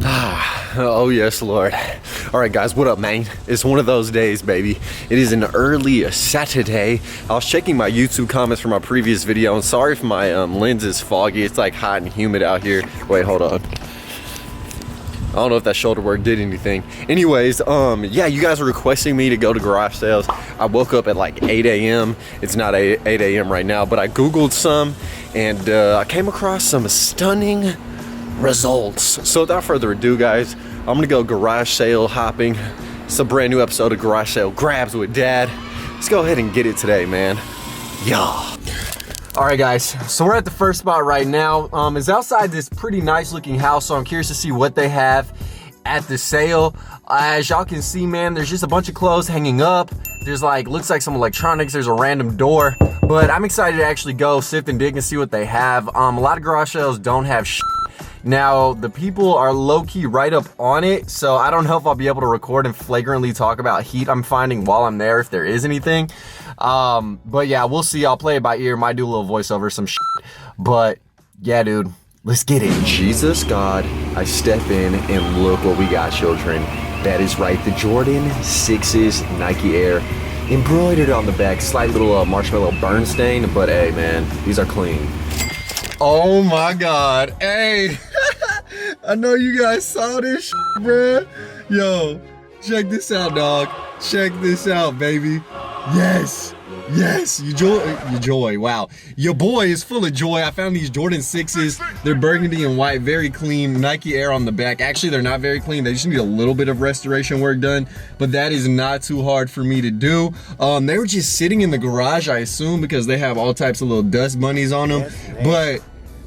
Oh yes, Lord. All right, guys, what up, man? It's one of those days, baby. It is an early Saturday. I was checking my YouTube comments from my previous video, and sorry if my lens is foggy. It's like hot and humid out here. Wait, hold on. I don't know if that shoulder work did anything. Anyways, yeah, you guys are requesting me to go to garage sales. I woke up at like 8 a.m. It's not 8 a.m. right now, but I Googled some, and I came across some stunning results. So without further ado, guys, I'm gonna go garage sale hopping. It's a brand new episode of Garage Sale Grabs with Dad. Let's go ahead and get it today, man. Yeah. All right, guys, so we're at the first spot right now. It's outside this pretty nice looking house, so I'm curious to see what they have at the sale. As y'all can see, man, there's just a bunch of clothes hanging up. There's like, looks like some electronics. There's a random door, but I'm excited to actually go sift and dig and see what they have. A lot of garage sales don't have shit. Now, the people are low-key right up on it, so I don't know if I'll be able to record and flagrantly talk about heat I'm finding while I'm there, if there is anything. But yeah, we'll see. I'll play it by ear. Might do a little voiceover, some shit. But yeah, dude, let's get it. Jesus God, I step in and look what we got, children. That is right, the Jordan 6's Nike Air. Embroidered on the back, slight little marshmallow burn stain, but hey, man, these are clean. Oh my God, hey. I know you guys saw this shit, bruh. Yo, check this out, dog. Check this out, baby. Yes, yes, your joy, wow. Your boy is full of joy. I found these Jordan 6's. They're burgundy and white, very clean. Nike Air on the back. Actually, they're not very clean. They just need a little bit of restoration work done, but that is not too hard for me to do. They were just sitting in the garage, I assume, because they have all types of little dust bunnies on them. But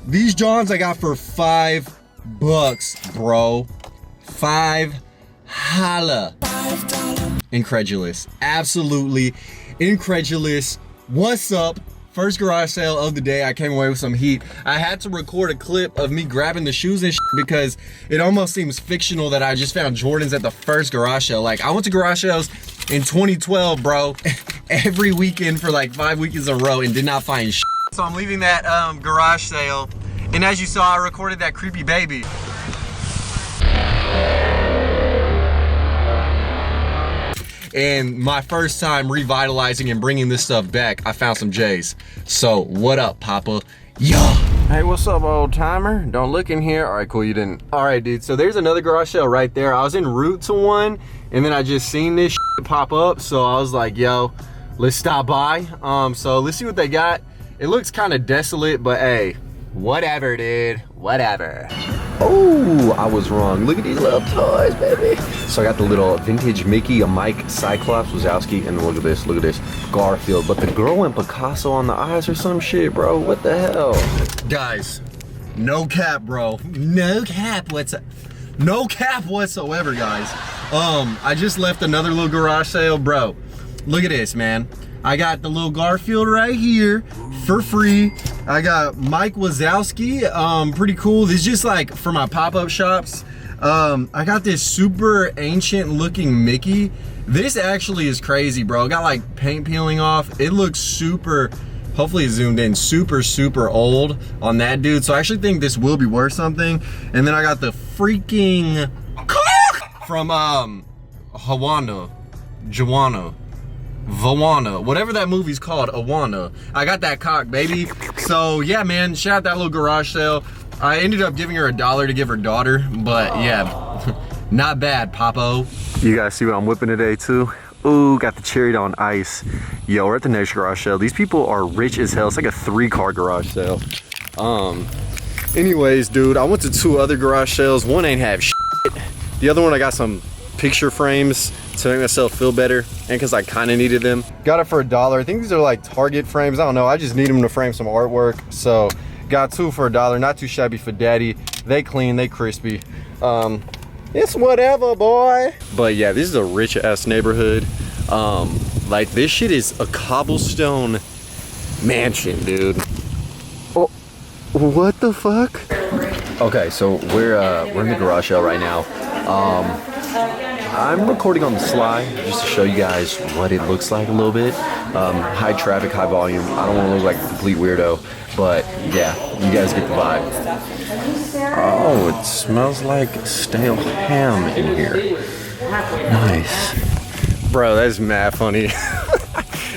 these Johns I got for $5, bro. $5 holla. Incredulous, absolutely incredulous. What's up? First garage sale of the day. I came away with some heat. I had to record a clip of me grabbing the shoes and shit because it almost seems fictional that I just found Jordans at the first garage sale. Like, I went to garage sales in 2012, bro, every weekend for like 5 weekends in a row and did not find shit. So I'm leaving that garage sale, and as you saw, I recorded that creepy baby. And my first time revitalizing and bringing this stuff back, I found some J's. So what up, Papa? Yo. Hey, what's up, old timer? Don't look in here. All right, cool, you didn't. All right, dude, so there's another garage sale right there. I was en route to one, and then I just seen this shit pop up, so I was like, yo, let's stop by. So let's see what they got. It looks kind of desolate, but hey, whatever, dude, whatever. Oh, I was wrong. Look at these little toys, baby. So I got the little vintage Mickey, a Mike, Cyclops, Wazowski, and look at this, Garfield. But the girl went Picasso on the eyes or some shit, bro. What the hell? Guys, no cap, bro. No cap whatsoever, guys. I just left another little garage sale, bro. Look at this, man. I got the little Garfield right here for free. I got Mike Wazowski, pretty cool. This is just like for my pop-up shops. I got this super ancient looking Mickey. This actually is crazy, bro. It got like paint peeling off. It looks super, hopefully it zoomed in, super old on that dude. So I actually think this will be worth something. And then I got the freaking from Vawano, whatever that movie's called, Awana. I got that cock, baby. So yeah, man, shout out that little garage sale. I ended up giving her $1 to give her daughter, but yeah, not bad, Papo. You guys see what I'm whipping today too? Ooh, got the cherry on ice. Yo, we're at the next garage sale. These people are rich as hell. It's like a 3-car garage sale. Anyways, dude, I went to 2 other garage sales. One ain't have shit. The other one, I got some picture frames to make myself feel better, and because I kind of needed them. Got it for $1. I think these are like Target frames. I don't know. I just need them to frame some artwork. So got 2 for $1. Not too shabby for daddy. They clean, they crispy. It's whatever, boy. But yeah, this is a rich ass neighborhood. Like, this shit is a cobblestone mansion, dude. Oh, what the fuck? Okay, so we're in the garage sale right now. I'm recording on the sly just to show you guys what it looks like a little bit. High traffic, high volume. I don't want to look like a complete weirdo, but yeah, you guys get the vibe. Oh, it smells like stale ham in here. Nice. Bro, that's mad funny.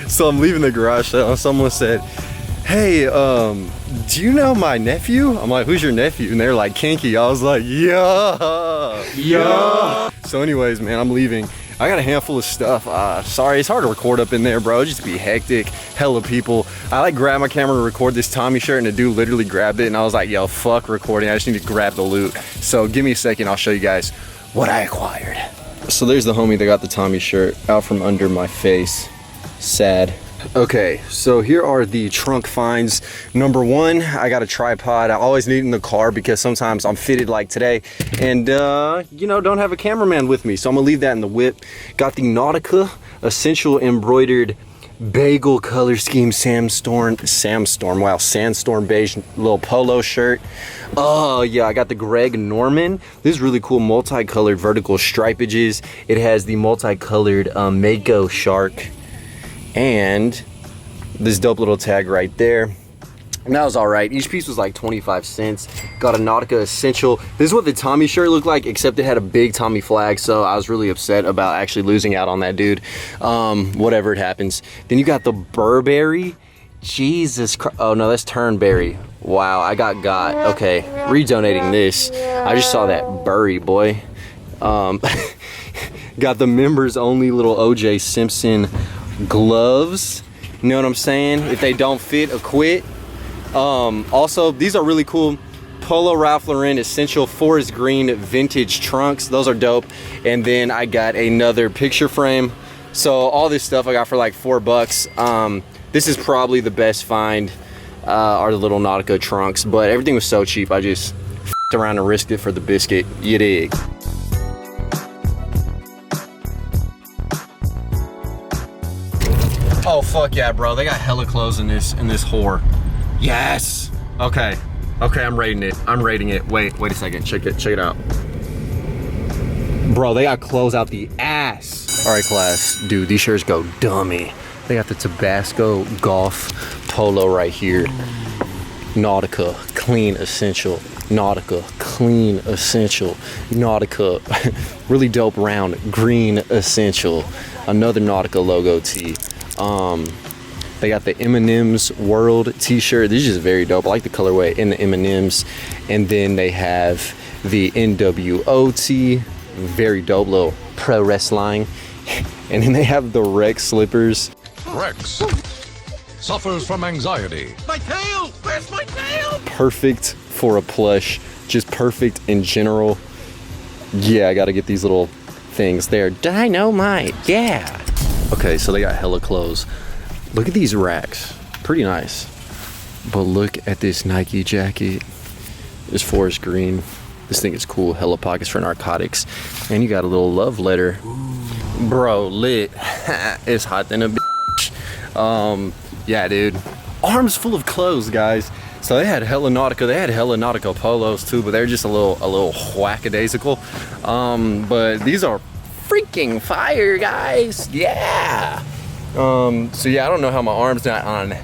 So I'm leaving the garage sale and someone said, hey, do you know my nephew? I'm like, who's your nephew? And they're like, Kinky. I was like, yeah. So anyways, man, I'm leaving. I got a handful of stuff. Sorry, it's hard to record up in there, bro. It'd just be hectic, hella people. I like grabbed my camera to record this Tommy shirt and the dude literally grabbed it and I was like, yo, fuck recording. I just need to grab the loot. So give me a second, I'll show you guys what I acquired. So there's the homie that got the Tommy shirt out from under my face. Sad. Okay, so here are the trunk finds. Number one, I got a tripod. I always need it in the car because sometimes I'm fitted like today and you know, don't have a cameraman with me, so I'm gonna leave that in the whip. Got the Nautica Essential Embroidered Bagel Color Scheme Sandstorm beige little polo shirt. Oh yeah, I got the Greg Norman. This is really cool multicolored vertical stripages. It has the multicolored Mako shark and this dope little tag right there. And that was all right. Each piece was like 25 cents. Got a Nautica Essential. This is what the Tommy shirt looked like, except it had a big Tommy flag, so I was really upset about actually losing out on that dude. Whatever, it happens. Then you got the Burberry. Jesus Christ. Oh no, that's Turnberry. Wow, I got. Okay, redonating this. I just saw that Burry, boy. Got the members only little OJ Simpson gloves. You know what I'm saying? If they don't fit, acquit. Also, these are really cool. Polo Ralph Lauren Essential Forest Green Vintage Trunks. Those are dope. And then I got another picture frame. So all this stuff I got for like $4. This is probably the best find, are the little Nautica trunks. But everything was so cheap, I just f***ed around and risked it for the biscuit. You dig? Oh fuck yeah, bro! They got hella clothes in this whore. Yes. Okay. I'm rating it. Wait a second. Check it out. Bro, they got clothes out the ass. All right, class. Dude, these shirts go dummy. They got the Tabasco Golf Polo right here. Nautica Clean Essential. Nautica Clean Essential. Nautica really dope round green Essential. Another Nautica logo tee. They got the M&M's World t-shirt. This is just very dope. I like the colorway in the M&M's. And then they have the NWO tee. Very dope little pro wrestling. And then they have the Rex slippers. Rex suffers from anxiety. My tail! Where's my tail? Perfect for a plush. Just perfect in general. Yeah, I gotta get these little things there. Dynamite, yeah. Okay, so they got hella clothes. Look at these racks, pretty nice. But look at this Nike jacket. It's forest green. This thing is cool, hella pockets for narcotics. And you got a little love letter. Bro, lit. It's hot than a bitch. Yeah, dude. Arms full of clothes, guys. So they had hella Nautica. They had hella Nautica polos too, but they're just a little whackadaisical. But these are freaking fire, guys. Yeah. So yeah, I don't know how my arm's not on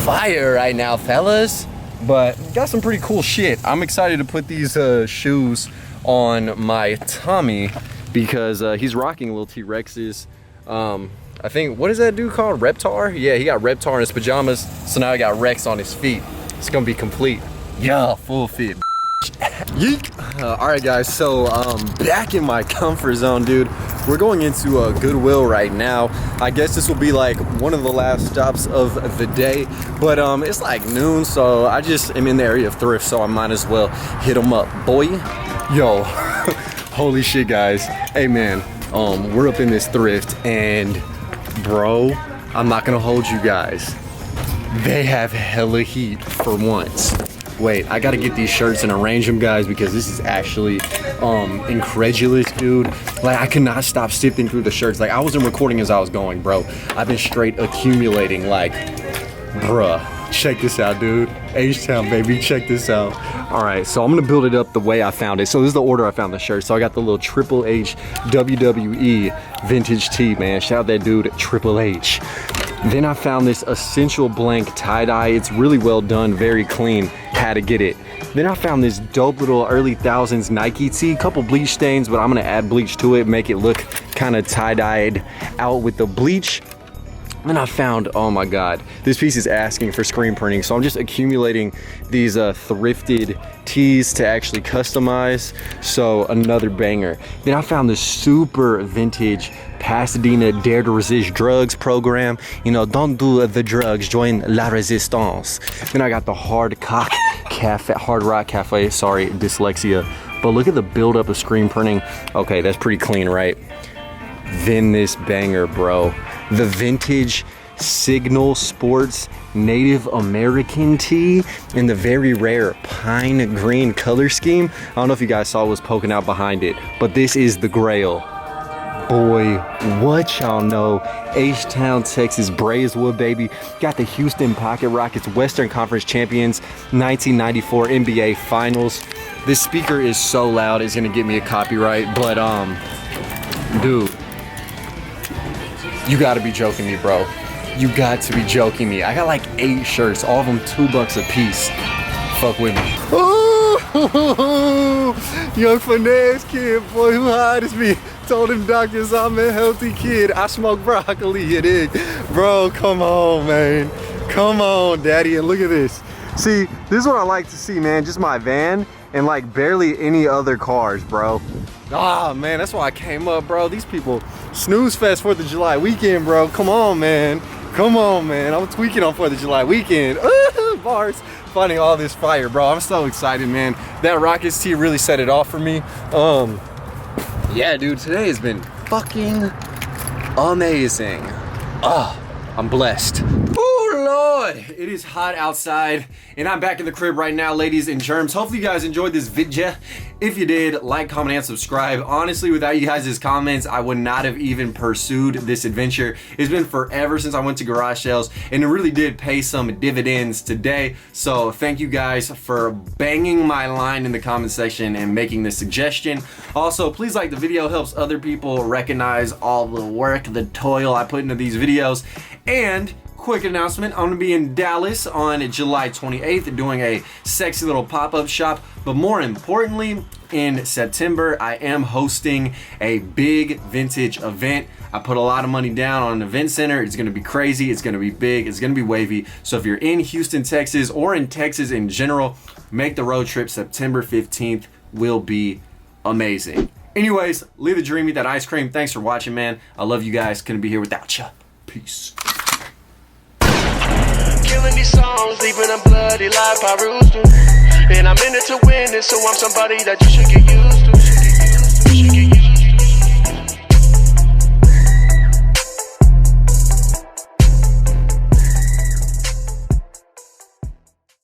fire right now, fellas, but got some pretty cool shit. I'm excited to put these shoes on my Tommy because he's rocking little T-Rexes. I think, what is that dude called? Reptar? Yeah, he got Reptar in his pajamas, so now I got Rex on his feet. It's gonna be complete. Yeah, full fit. Yeek. All right, guys, so back in my comfort zone, dude. We're going into Goodwill right now. I guess this will be like one of the last stops of the day, but it's like noon, so I just am in the area of thrift, so I might as well hit them up, boy. Yo, holy shit, guys. Hey, man, we're up in this thrift, and bro, I'm not gonna hold you guys. They have hella heat for once. Wait, I gotta get these shirts and arrange them, guys, because this is actually incredulous, dude. Like, I cannot stop sifting through the shirts. Like, I wasn't recording as I was going, bro. I've been straight accumulating, like, bruh. Check this out, dude. H-Town, baby, check this out. All right, so I'm gonna build it up the way I found it. So this is the order I found the shirt. So I got the little Triple H WWE vintage tee, man. Shout out that dude, Triple H. Then I found this Essential Blank tie-dye. It's really well done, very clean. Had to get it. Then I found this dope little early thousands Nike tee, couple bleach stains, but I'm gonna add bleach to it, make it look kind of tie-dyed out with the bleach. Then I found, oh my God, this piece is asking for screen printing. So I'm just accumulating these thrifted tees to actually customize. So another banger. Then I found this super vintage Pasadena Dare to Resist Drugs program. You know, don't do the drugs, join La Resistance. Then I got the Hard Rock Cafe, sorry, dyslexia. But look at the buildup of screen printing. Okay, that's pretty clean, right? Then this banger, bro. The vintage Signal Sports Native American tee in the very rare pine green color scheme. I don't know if you guys saw what was poking out behind it, but this is the grail. Boy, what y'all know? H-Town, Texas, Braeswood, baby. Got the Houston Pocket Rockets Western Conference champions, 1994 NBA Finals. This speaker is so loud, it's gonna get me a copyright, but dude, you gotta be joking me, bro. You got to be joking me. I got like 8 shirts, all of them $2 a piece. Fuck with me. Ooh, young finesse kid, boy, who hides me? Told him doctors I'm a healthy kid. I smoke broccoli, you dig? Bro, come on, man. Come on, daddy, and look at this. See, this is what I like to see, man. Just my van and like barely any other cars, bro. Ah, man, that's why I came up, bro. These people snooze fest 4th of July weekend, bro. Come on, man. Come on, man. I'm tweaking on 4th of July weekend. Bars. Finding all this fire, bro. I'm so excited, man. That Rockets tee really set it off for me. Yeah, dude, today has been fucking amazing. I'm blessed. Oh, Lord. It is hot outside, and I'm back in the crib right now, ladies and germs. Hopefully you guys enjoyed this video. If you did, like, comment, and subscribe. Honestly, without you guys' comments, I would not have even pursued this adventure. It's been forever since I went to garage sales, and it really did pay some dividends today. So thank you guys for banging my line in the comment section and making this suggestion. Also, please like the video. Helps other people recognize all the work, the toil I put into these videos. And quick announcement, I'm gonna be in Dallas on July 28th doing a sexy little pop-up shop, but more importantly, in September, I am hosting a big vintage event. I put a lot of money down on an event center. It's gonna be crazy, it's gonna be big, it's gonna be wavy. So if you're in Houston, Texas, or in Texas in general, make the road trip. September 15th will be amazing. Anyways, leave the dream, eat that ice cream. Thanks for watching, man. I love you guys, couldn't be here without you. Peace. Killing these songs, leaving a bloody life I roost to. And I'm in it to win it, so I'm somebody that you should get